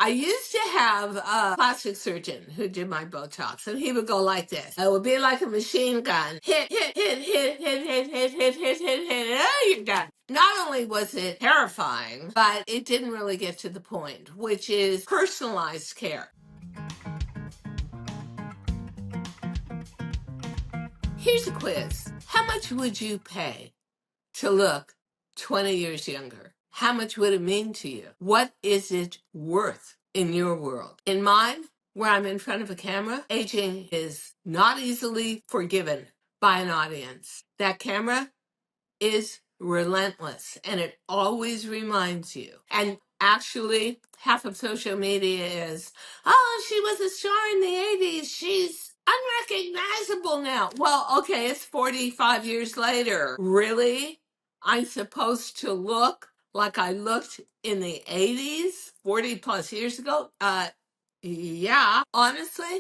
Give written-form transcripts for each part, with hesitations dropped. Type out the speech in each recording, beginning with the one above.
I used to have a plastic surgeon who did my Botox, and he would go like this. It would be like a machine gun. Hit, hit, hit, hit, hit, hit, hit, hit, hit, hit, hit. Oh, you're done. Not only was it terrifying, but it didn't really get to the point, which is personalized care. Here's a quiz. How much would you pay to look 20 years younger? How much would it mean to you? What is it worth in your world? In mine, where I'm in front of a camera, aging is not easily forgiven by an audience. That camera is relentless and it always reminds you. And actually, half of social media is, oh, she was a star in the 80s. She's unrecognizable now. Well, okay, it's 45 years later. Really? I'm supposed to look like I looked in the 80s, 40 plus years ago? Yeah. Honestly,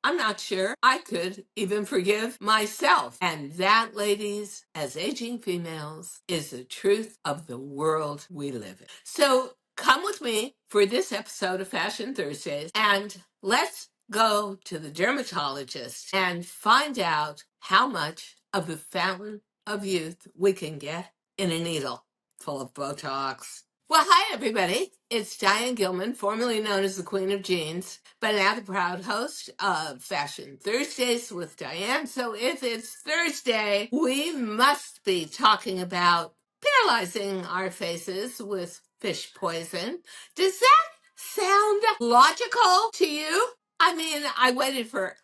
I'm not sure I could even forgive myself. And that, ladies, as aging females, is the truth of the world we live in. So come with me for this episode of Fashion Thursdays and let's go to the dermatologist and find out how much of the fountain of youth we can get in a needle full of Botox. Well, hi, everybody. It's Diane Gilman, formerly known as the Queen of Jeans, but now the proud host of Fashion Thursdays with Diane. So if it's Thursday, we must be talking about paralyzing our faces with fish poison. Does that sound logical to you? I mean, I waited forever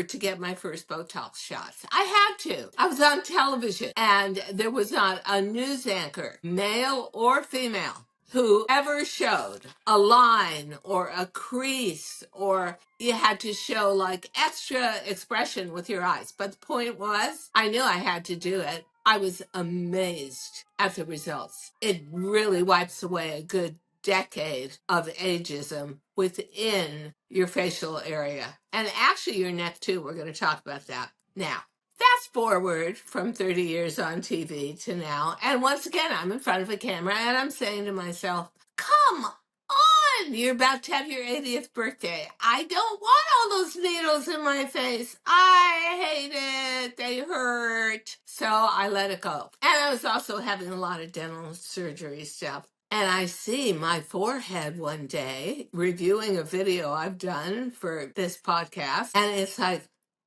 to get my first Botox shots. I had to. I was on television and there was not a news anchor, male or female, who ever showed a line or a crease, or you had to show like extra expression with your eyes. But the point was, I knew I had to do it. I was amazed at the results. It really wipes away a good decade of ageism within your facial area and actually your neck too. We're going to talk about that now. Fast forward from 30 years on TV to now, and once again I'm in front of a camera and I'm saying to myself, come on, you're about to have your 80th birthday. I don't want all those needles in my face. I hate it. They hurt. So I let it go. And I was also having a lot of dental surgery stuff. And I see my forehead one day reviewing a video I've done for this podcast. And it's like,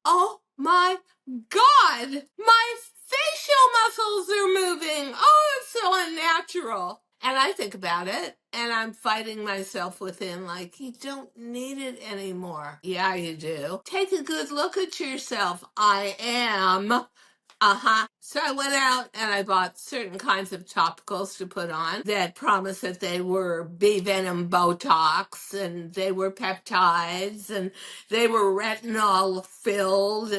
oh my God, my facial muscles are moving. Oh, it's so unnatural. And I think about it and I'm fighting myself within like, you don't need it anymore. Yeah, you do. Take a good look at yourself. I am. So I went out and I bought certain kinds of topicals to put on that promised that they were bee venom Botox and they were peptides and they were retinol filled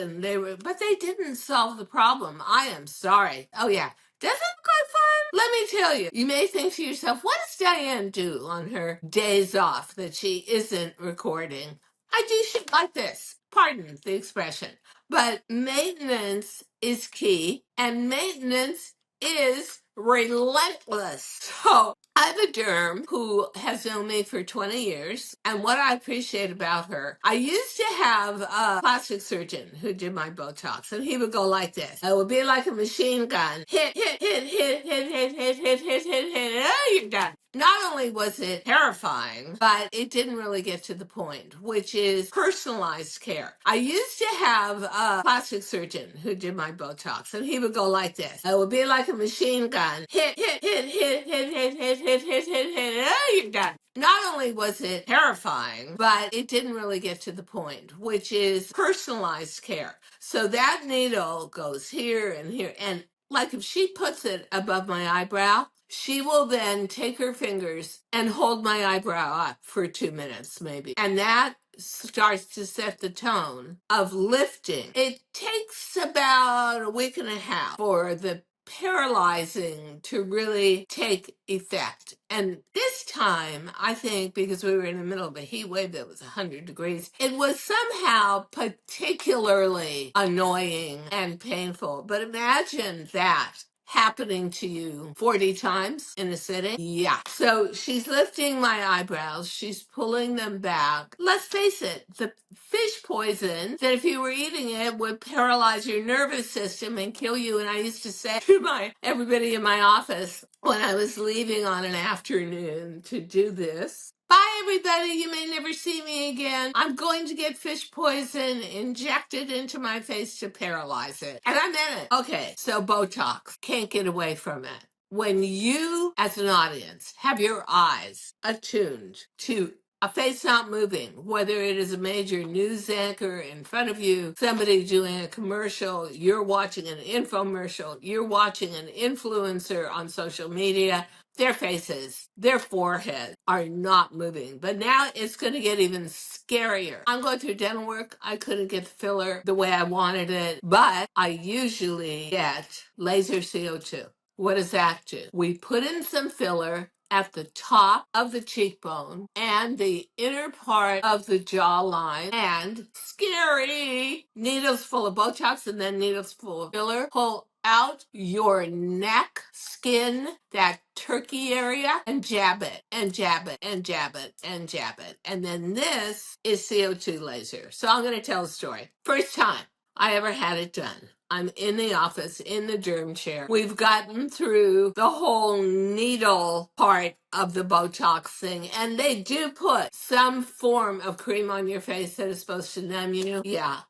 but they didn't solve the problem. I am sorry. Oh yeah. Doesn't it look like fun? Let me tell you. You may think to yourself, what does Diane do on her days off that she isn't recording? I do shit like this. Pardon the expression. But maintenance is key, and maintenance is relentless. So I have a derm who has known me for 20 years, and what I appreciate about her, I used to have a plastic surgeon who did my Botox, and he would go like this. It would be like a machine gun. Hit, hit, hit, hit, hit, hit, hit, hit, hit, hit, hit. Oh, you're done. Not only was it terrifying, but it didn't really get to the point, which is personalized care. I used to have a plastic surgeon who did my Botox, and he would go like this. It would be like a machine gun. Hit, hit, hit, hit, hit, hit, hit, hit, hit, hit, hit. Oh, you're done. Not only was it terrifying, but it didn't really get to the point, which is personalized care. So that needle goes here and here. And like if she puts it above my eyebrow, she will then take her fingers and hold my eyebrow up for 2 minutes, maybe. And that starts to set the tone of lifting. It takes about a week and a half for the paralyzing to really take effect. And this time, I think, because we were in the middle of a heat wave that was 100 degrees, it was somehow particularly annoying and painful. But imagine that happening to you 40 times in a sitting? Yeah. So she's lifting my eyebrows. She's pulling them back. Let's face it, the fish poison that if you were eating it would paralyze your nervous system and kill you. And I used to say to everybody in my office when I was leaving on an afternoon to do this, bye, everybody. You may never see me again. I'm going to get fish poison injected into my face to paralyze it. And I meant it. Okay, so Botox. Can't get away from it. When you, as an audience, have your eyes attuned to a face not moving, whether it is a major news anchor in front of you, somebody doing a commercial, you're watching an infomercial, you're watching an influencer on social media, their faces, their foreheads are not moving. But now it's going to get even scarier. I'm going through dental work. I couldn't get the filler the way I wanted it, but I usually get laser CO2. What does that do? We put in some filler at the top of the cheekbone and the inner part of the jawline, and scary needles full of Botox and then needles full of filler pull out your neck skin, that turkey area, and jab it and jab it and jab it and jab it. And then this is CO2 laser. So I'm going to tell a story. First time I ever had it done. I'm in the office in the derm chair. We've gotten through the whole needle part of the Botox thing, and they do put some form of cream on your face that is supposed to numb you. Yeah,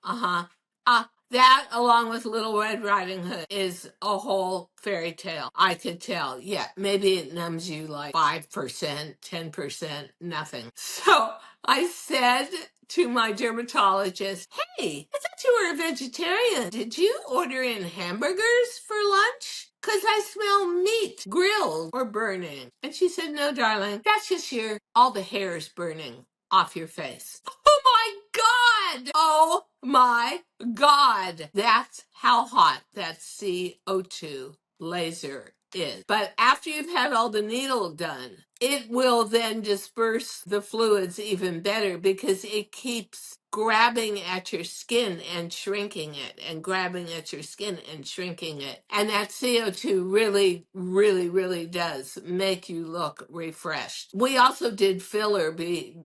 that, along with Little Red Riding Hood, is a whole fairy tale. I could tell. Yeah, maybe it numbs you like 5%, 10%, nothing. So I said to my dermatologist, hey, I thought you were a vegetarian. Did you order in hamburgers for lunch? Because I smell meat, grilled or burning. And she said, no, darling, that's just all the hairs burning off your face. Oh my God! Oh my God! That's how hot that CO2 laser is. But after you've had all the needle done, it will then disperse the fluids even better because it keeps grabbing at your skin and shrinking it and grabbing at your skin and shrinking it. And that CO2 really, really, really does make you look refreshed. We also did filler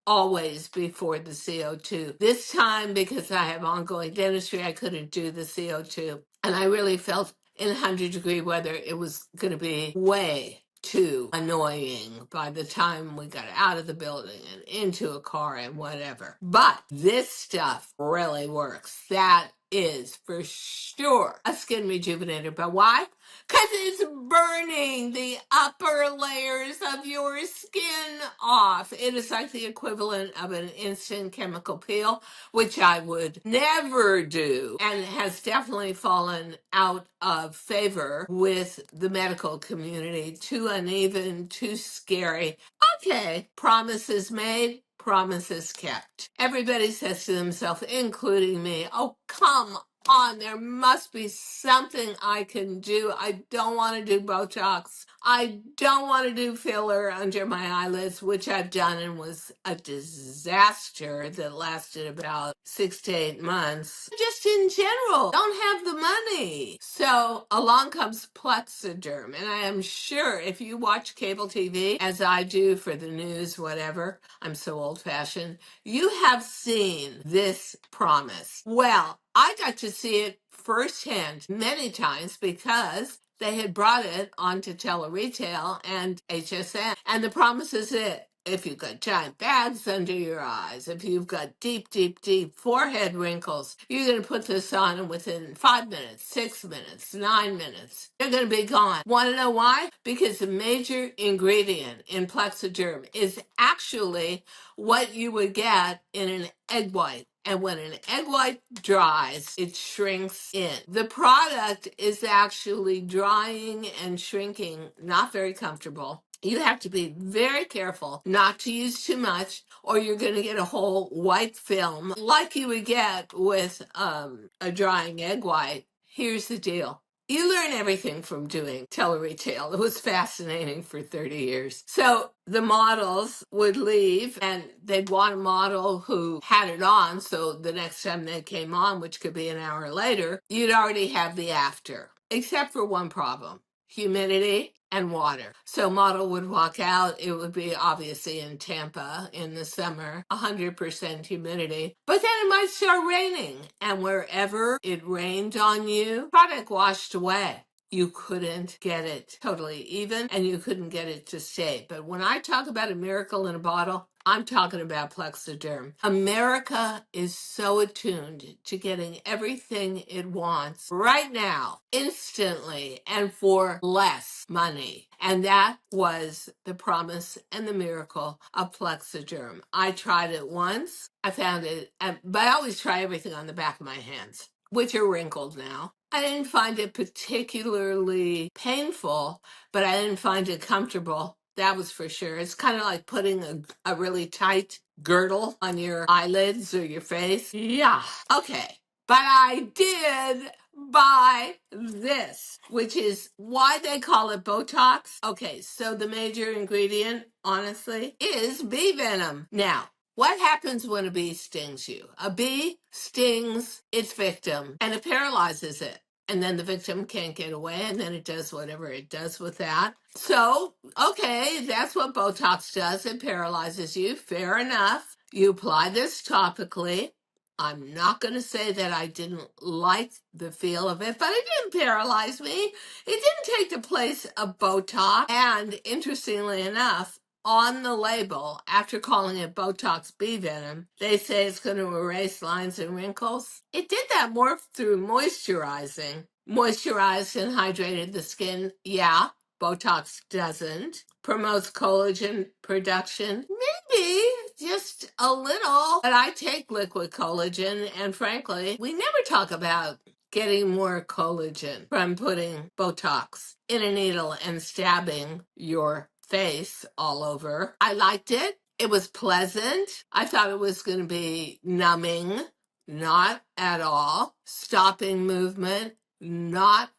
always before the CO2. This time, because I have ongoing dentistry, I couldn't do the CO2. And I really felt in 100-degree weather, it was going to be way too annoying by the time we got out of the building and into a car and whatever. But this stuff really works. That is for sure a skin rejuvenator. But why? Because it's burning the upper layers of your skin off. It is like the equivalent of an instant chemical peel, which I would never do and has definitely fallen out of favor with the medical community. Too uneven, too scary. Okay, promises made, promises kept. Everybody says to themselves, including me, oh, come on, there must be something I can do. I don't want to do Botox. I don't want to do filler under my eyelids, which I've done and was a disaster that lasted about 6 to 8 months. Just in general, don't have the money. So along comes Plexaderm, and I am sure if you watch cable TV, as I do for the news, whatever, I'm so old-fashioned, you have seen this promise. Well, I got to see it firsthand many times because they had brought it onto tele-retail and HSN. And the promise is it. If you've got giant bags under your eyes, if you've got deep, deep, deep forehead wrinkles, you're going to put this on and within 5 minutes, 6 minutes, 9 minutes, they're going to be gone. Want to know why? Because the major ingredient in Plexaderm is actually what you would get in an egg white. And when an egg white dries, it shrinks in. The product is actually drying and shrinking, not very comfortable. You have to be very careful not to use too much, or you're going to get a whole white film like you would get with a drying egg white. Here's the deal. You learn everything from doing tele-retail. It was fascinating for 30 years. So the models would leave and they'd want a model who had it on. So the next time they came on, which could be an hour later, you'd already have the after, except for one problem. humidity, and water. So model would walk out. It would be obviously in Tampa in the summer, 100% humidity. But then it might start raining. And wherever it rained on you, product washed away. You couldn't get it totally even, and you couldn't get it to stay. But when I talk about a miracle in a bottle, I'm talking about Plexaderm. America is so attuned to getting everything it wants right now, instantly, and for less money. And that was the promise and the miracle of Plexaderm. I tried it once. I found it, but I always try everything on the back of my hands, which are wrinkled now. I didn't find it particularly painful, but I didn't find it comfortable. That was for sure. It's kind of like putting a really tight girdle on your eyelids or your face. Yeah. Okay. But I did buy this, which is why they call it Botox. Okay. So the major ingredient, honestly, is bee venom. Now, what happens when a bee stings you? A bee stings its victim and it paralyzes it. And then the victim can't get away, and then it does whatever it does with that. So, okay, that's what Botox does. It paralyzes you. Fair enough. You apply this topically. I'm not going to say that I didn't like the feel of it, but it didn't paralyze me. It didn't take the place of Botox. And interestingly enough, on the label, after calling it Botox bee venom, they say it's going to erase lines and wrinkles. It did that more through moisturizing. Moisturized and hydrated the skin. Yeah, Botox doesn't. Promotes collagen production. Maybe just a little. But I take liquid collagen, and frankly, we never talk about getting more collagen from putting Botox in a needle and stabbing your face all over. I liked it. It was pleasant. I thought it was going to be numbing. Not at all. Stopping movement. Not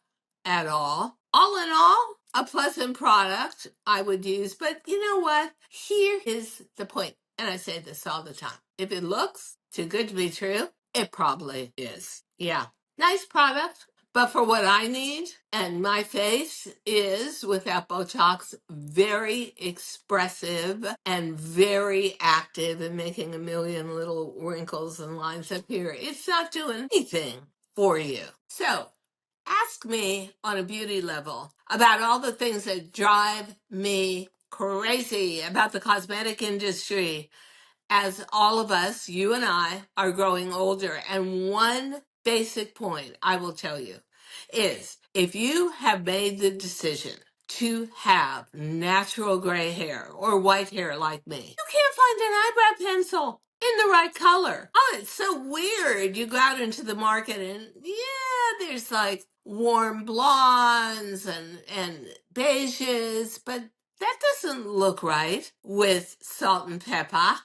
at all. All in all, a pleasant product I would use. But you know what? Here is the point, and I say this all the time. If it looks too good to be true, it probably is. Yeah. Nice product. But for what I need, and my face is, without Botox, very expressive and very active in making a million little wrinkles and lines appear. It's not doing anything for you. So ask me on a beauty level about all the things that drive me crazy about the cosmetic industry as all of us, you and I, are growing older. And one basic point I will tell you is if you have made the decision to have natural gray hair or white hair like me, you can't find an eyebrow pencil in the right color. Oh, it's so weird. You go out into the market and yeah, there's like warm blondes and beiges, but that doesn't look right with salt and pepper.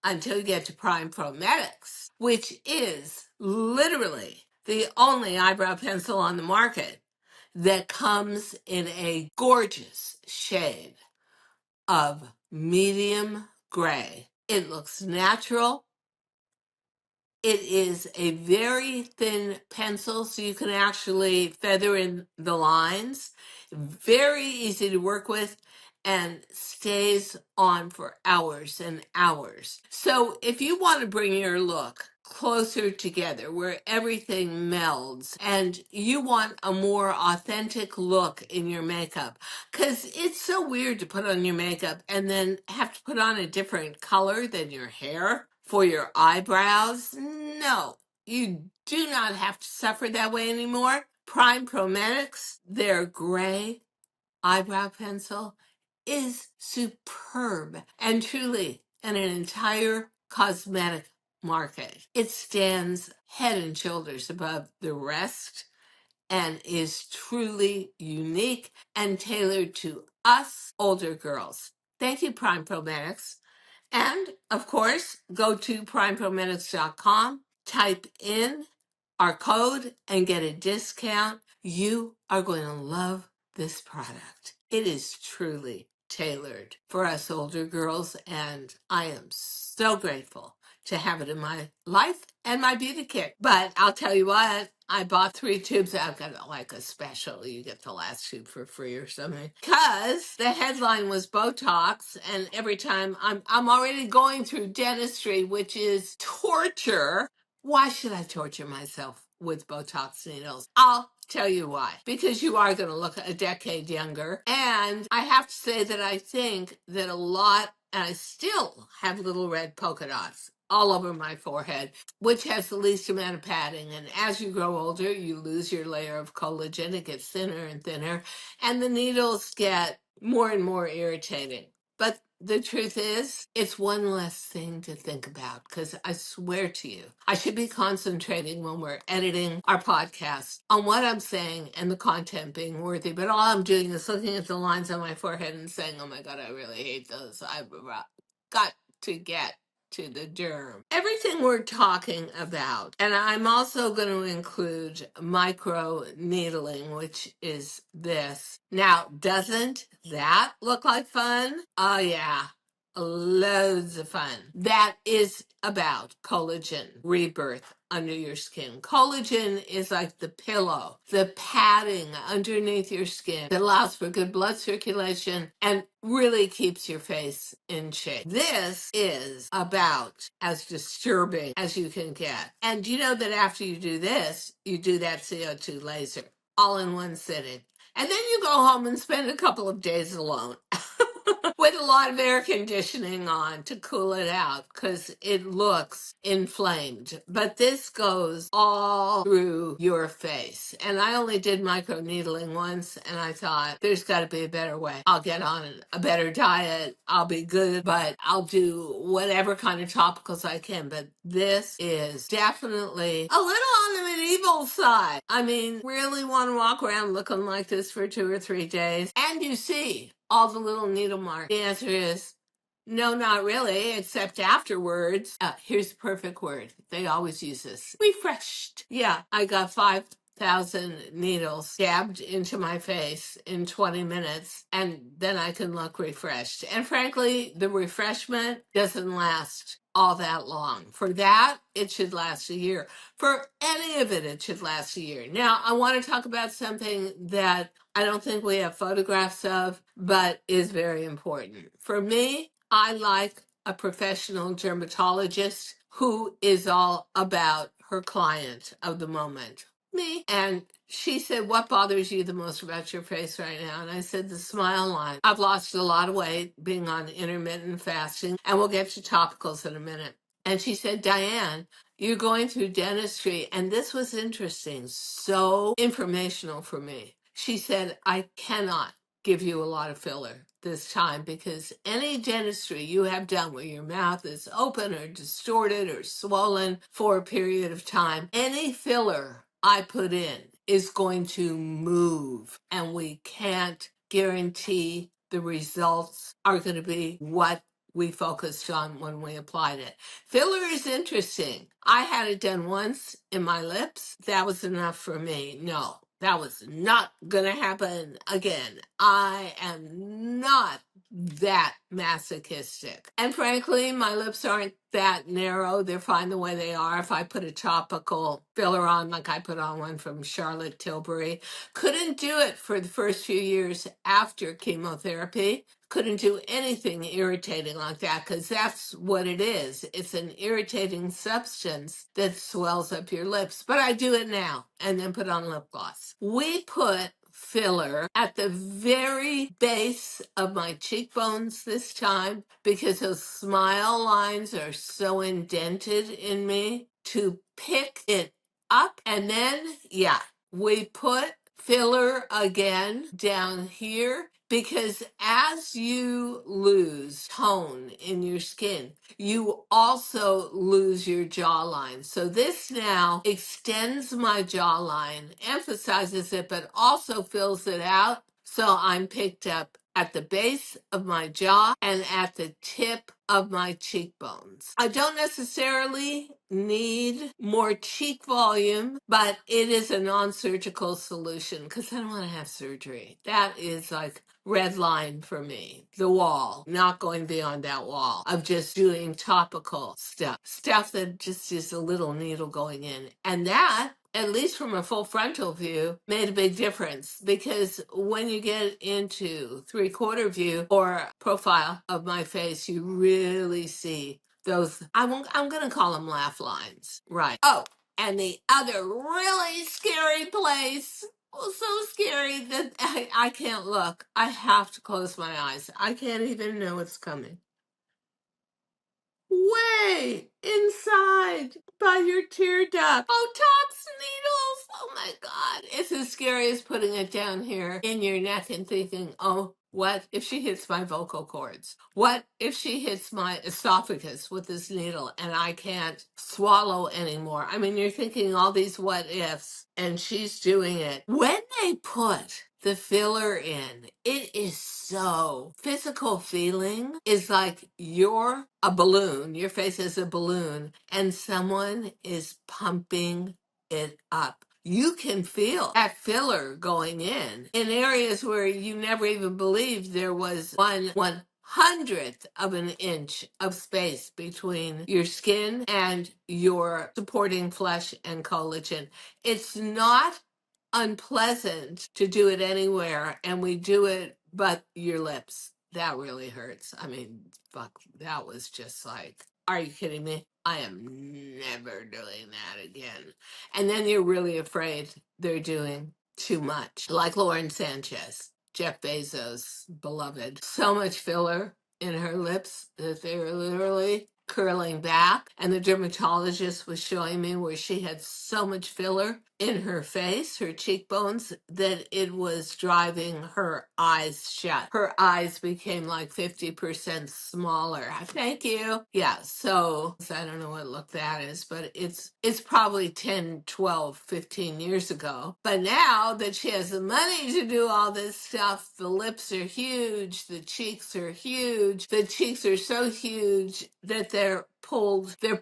Until you get to Prime Pro Medics, which is literally the only eyebrow pencil on the market that comes in a gorgeous shade of medium gray. It looks natural. It is a very thin pencil, so you can actually feather in the lines. Very easy to work with and stays on for hours and hours. So if you want to bring your look closer together where everything melds and you want a more authentic look in your makeup, because it's so weird to put on your makeup and then have to put on a different color than your hair for your eyebrows. No, you do not have to suffer that way anymore. Prime Prometics, their gray eyebrow pencil, is superb and truly in an entire cosmetic market. It stands head and shoulders above the rest and is truly unique and tailored to us older girls. Thank you, Prime Prometics. And of course, go to primepromedics.com, type in our code, and get a discount. You are going to love this product. It is truly tailored for us older girls, and I am so grateful to have it in my life and my beauty kit. But I'll tell you what, I bought 3 tubes. I've got like a special. You get the last tube for free or something. Because the headline was Botox, and every time I'm already going through dentistry, which is torture. Why should I torture myself with Botox needles? I'll tell you why. Because you are going to look a decade younger. And I have to say that I think that a lot, and I still have little red polka dots all over my forehead, which has the least amount of padding. And as you grow older, you lose your layer of collagen. It gets thinner and thinner, and the needles get more and more irritating. But the truth is, it's one less thing to think about because I swear to you, I should be concentrating when we're editing our podcast on what I'm saying and the content being worthy. But all I'm doing is looking at the lines on my forehead and saying, oh my God, I really hate those. I've got to get to the derm. Everything we're talking about, and I'm also going to include micro needling, which is this. Now, doesn't that look like fun? Oh, yeah. Loads of fun. That is about collagen rebirth under your skin. Collagen is like the pillow, the padding underneath your skin that allows for good blood circulation and really keeps your face in shape. This is about as disturbing as you can get. And you know that after you do this, you do that CO2 laser all in one sitting. And then you go home and spend a couple of days alone with a lot of air conditioning on to cool it out because it looks inflamed. But this goes all through your face. And I only did microneedling once, and I thought there's got to be a better way. I'll get on a better diet. I'll be good, but I'll do whatever kind of topicals I can. But this is definitely a little on the medieval side. I mean, really want to walk around looking like this for 2 or 3 days. And you see all the little needle marks. The answer is no, not really, except afterwards. Here's the perfect word. They always use this. Refreshed. Yeah, I got 5,000 needles stabbed into my face in 20 minutes, and then I can look refreshed. And frankly, the refreshment doesn't last all that long. For that, it should last a year. For any of it, it should last a year. Now, I want to talk about something that I don't think we have photographs of, but is very important. For me, I like a professional dermatologist who is all about her client of the moment. Me. And she said, what bothers you the most about your face right now? And I said, the smile line. I've lost a lot of weight being on intermittent fasting, and we'll get to topicals in a minute. And she said, Diane, you're going through dentistry. And this was interesting, so informational for me. She said, I cannot give you a lot of filler this time because any dentistry you have done where your mouth is open or distorted or swollen for a period of time, any filler I put in is going to move, and we can't guarantee the results are going to be what we focused on when we applied it. Filler is interesting. I had it done once in my lips. That was enough for me. No, that was not going to happen again. I am not that masochistic. And frankly, my lips aren't that narrow. They're fine the way they are. If I put a topical filler on, like I put on one from Charlotte Tilbury, couldn't do it for the first few years after chemotherapy. Couldn't do anything irritating like that because that's what it is. It's an irritating substance that swells up your lips. But I do it now and then put on lip gloss. We put filler at the very base of my cheekbones this time because those smile lines are so indented in me to pick it up. And then, yeah, we put filler again down here because as you lose tone in your skin, you also lose your jawline. So this now extends my jawline, emphasizes it, but also fills it out. So I'm picked up at the base of my jaw and at the tip of my cheekbones. I don't necessarily need more cheek volume, but it is a non-surgical solution because I don't want to have surgery. That is like red line for me. The wall, not going beyond that wall of just doing topical stuff that just is a little needle going in. And that, at least from a full frontal view, made a big difference because when you get into three-quarter view or profile of my face, you really see those, I'm going to call them laugh lines. Right. Oh, and the other really scary place, well, so scary that I can't look. I have to close my eyes. I can't even know what's coming. Way inside by your tear duct. Botox needles. Oh my God. It's as scary as putting it down here in your neck and thinking, oh, what if she hits my vocal cords? What if she hits my esophagus with this needle and I can't swallow anymore? I mean, you're thinking all these what ifs, and she's doing it. When they put the filler in, it is so physical feeling is like you're a balloon, your face is a balloon, and someone is pumping it up. You can feel that filler going in areas where you never even believed there was 1/100th of an inch of space between your skin and your supporting flesh and collagen. It's not unpleasant to do it anywhere, and we do it, but your lips, that really hurts. I mean, fuck, that was just like, are you kidding me? I am never doing that again. And then you're really afraid they're doing too much, like Lauren Sanchez, Jeff Bezos' beloved. So much filler in her lips that they're literally curling back. And the dermatologist was showing me where she had so much filler in her face, her cheekbones, that it was driving her eyes shut. Her eyes became like 50% smaller. Thank you. Yeah, so I don't know what look that is, but it's probably 10, 12, 15 years ago. But now that she has the money to do all this stuff, the lips are huge, the cheeks are huge. The cheeks are so huge that they're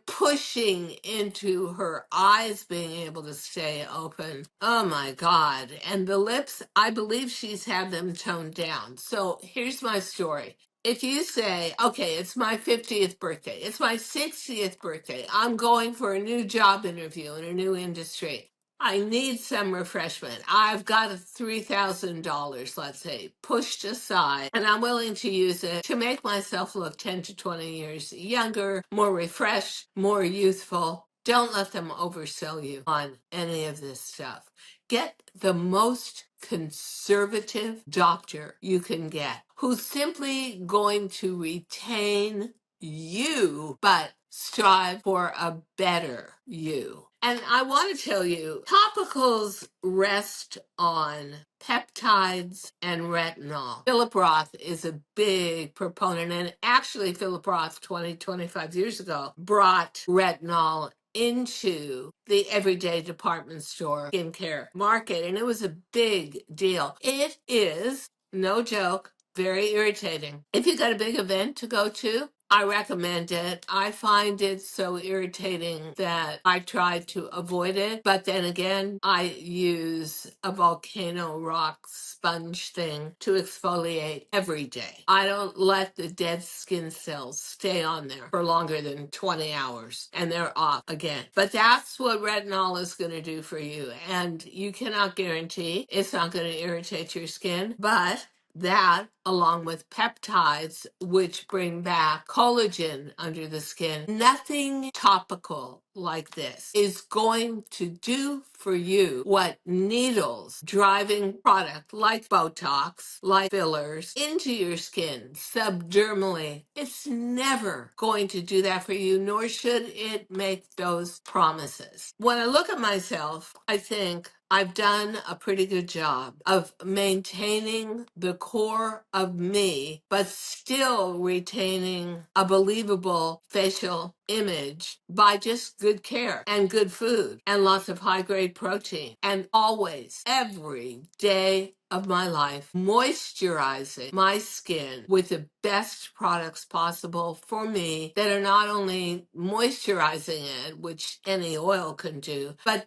pushing into her eyes being able to stay open. Oh my God. And the lips, I believe she's had them toned down. So here's my story. If you say, okay, it's my 50th birthday, it's my 60th birthday, I'm going for a new job interview in a new industry. I need some refreshment. I've got $3,000, let's say, pushed aside, and I'm willing to use it to make myself look 10 to 20 years younger, more refreshed, more youthful. Don't let them oversell you on any of this stuff. Get the most conservative doctor you can get who's simply going to retain you, but strive for a better you. And I want to tell you, topicals rest on peptides and retinol. Philip Roth is a big proponent, and actually Philip Roth 20, 25 years ago brought retinol into the everyday department store skincare market, and it was a big deal. It is, no joke, very irritating. If you got a big event to go to, I recommend it. I find it so irritating that I try to avoid it. But then again, I use a volcano rock sponge thing to exfoliate every day. I don't let the dead skin cells stay on there for longer than 20 hours and they're off again. But that's what retinol is going to do for you. And you cannot guarantee it's not going to irritate your skin, but that, along with peptides, which bring back collagen under the skin, nothing topical like this is going to do for you what needles driving product like Botox, like fillers into your skin subdermally. It's never going to do that for you, nor should it make those promises. When I look at myself, I think I've done a pretty good job of maintaining the core of me, but still retaining a believable facial image by just good care and good food and lots of high grade protein and always, every day, of my life moisturizing my skin with the best products possible for me that are not only moisturizing it, which any oil can do, but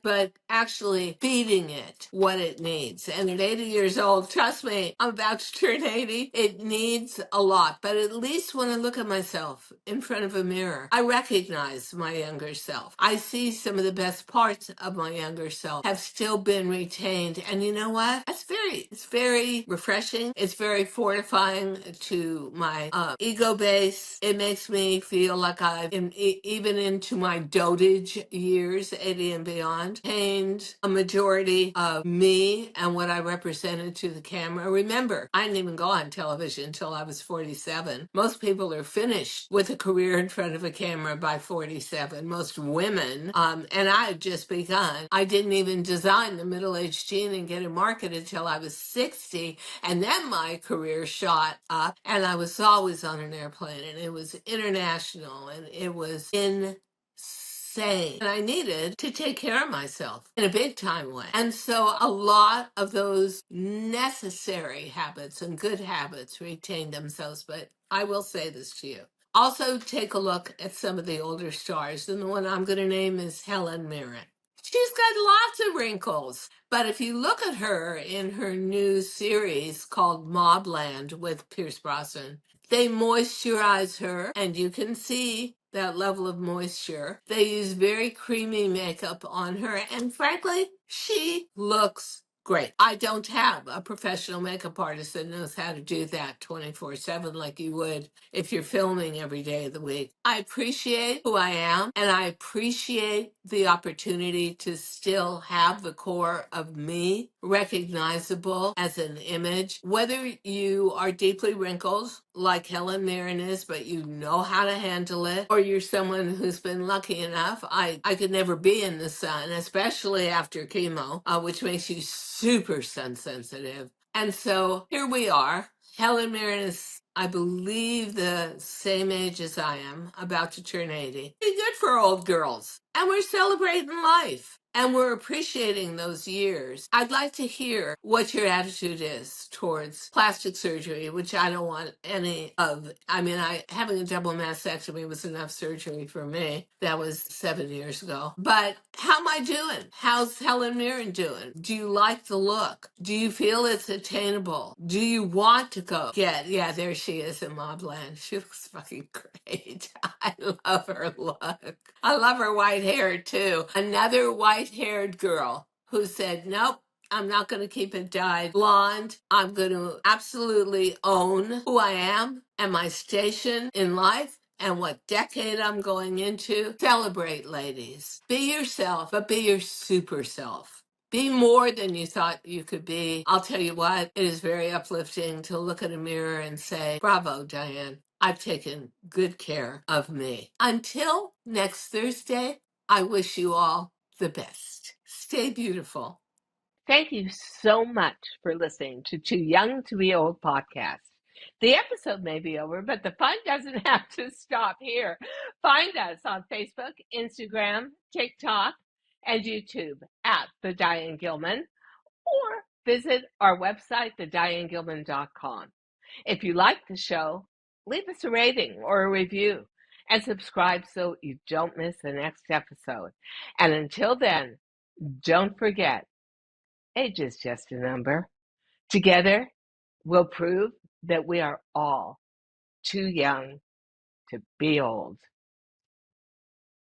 actually feeding it what it needs. And at 80 years old, trust me, I'm about to turn 80. It needs a lot. But at least when I look at myself in front of a mirror, I recognize my younger self. I see some of the best parts of my younger self have still been retained. And you know what? It's very refreshing. It's very fortifying to my ego base. It makes me feel like even into my dotage years, 80 and beyond, attained a majority of me and what I represented to the camera. Remember, I didn't even go on television until I was 47. Most people are finished with a career in front of a camera by 47. Most women, and I had just begun. I didn't even design the middle-aged teen and get it marketed until I was 60, and then my career shot up, and I was always on an airplane, and it was international, and it was insane. And I needed to take care of myself in a big time way. And so a lot of those necessary habits and good habits retain themselves. But I will say this to you. Also, take a look at some of the older stars. And the one I'm going to name is Helen Mirren. She's got lots of wrinkles. But if you look at her in her new series called Mobland with Pierce Brosnan, they moisturize her, and you can see that level of moisture. They use very creamy makeup on her, and frankly, she looks great. I don't have a professional makeup artist that knows how to do that 24/7 like you would if you're filming every day of the week. I appreciate who I am, and I appreciate the opportunity to still have the core of me recognizable as an image. Whether you are deeply wrinkled, like Helen Mirren is, but you know how to handle it, or you're someone who's been lucky enough. I could never be in the sun, especially after chemo, which makes you super sun sensitive. And so here we are. Helen Mirren is, I believe, the same age as I am, about to turn 80. Pretty good for old girls. And we're celebrating life. And we're appreciating those years. I'd like to hear what your attitude is towards plastic surgery, which I don't want any of. I mean, having a double mastectomy was enough surgery for me. That was 7 years ago. But how am I doing? How's Helen Mirren doing? Do you like the look? Do you feel it's attainable? Do you want to go yeah, there she is in Mobland. She looks fucking great. I love her look. I love her white hair too. Another white-haired girl who said, nope, I'm not going to keep it dyed blonde. I'm going to absolutely own who I am and my station in life and what decade I'm going into. Celebrate, ladies. Be yourself, but be your super self. Be more than you thought you could be. I'll tell you what, it is very uplifting to look at a mirror and say, bravo, Diane. I've taken good care of me. Until next Thursday, I wish you all the best. Stay beautiful. Thank you so much for listening to Too Young to Be Old podcast. The episode may be over, but the fun doesn't have to stop here. Find us on Facebook, Instagram, TikTok, and YouTube at The Diane Gilman, or visit our website, thedianegilman.com. If you like the show, leave us a rating or a review and subscribe so you don't miss the next episode. And until then, don't forget, age is just a number. Together, we'll prove that we are all too young to be old.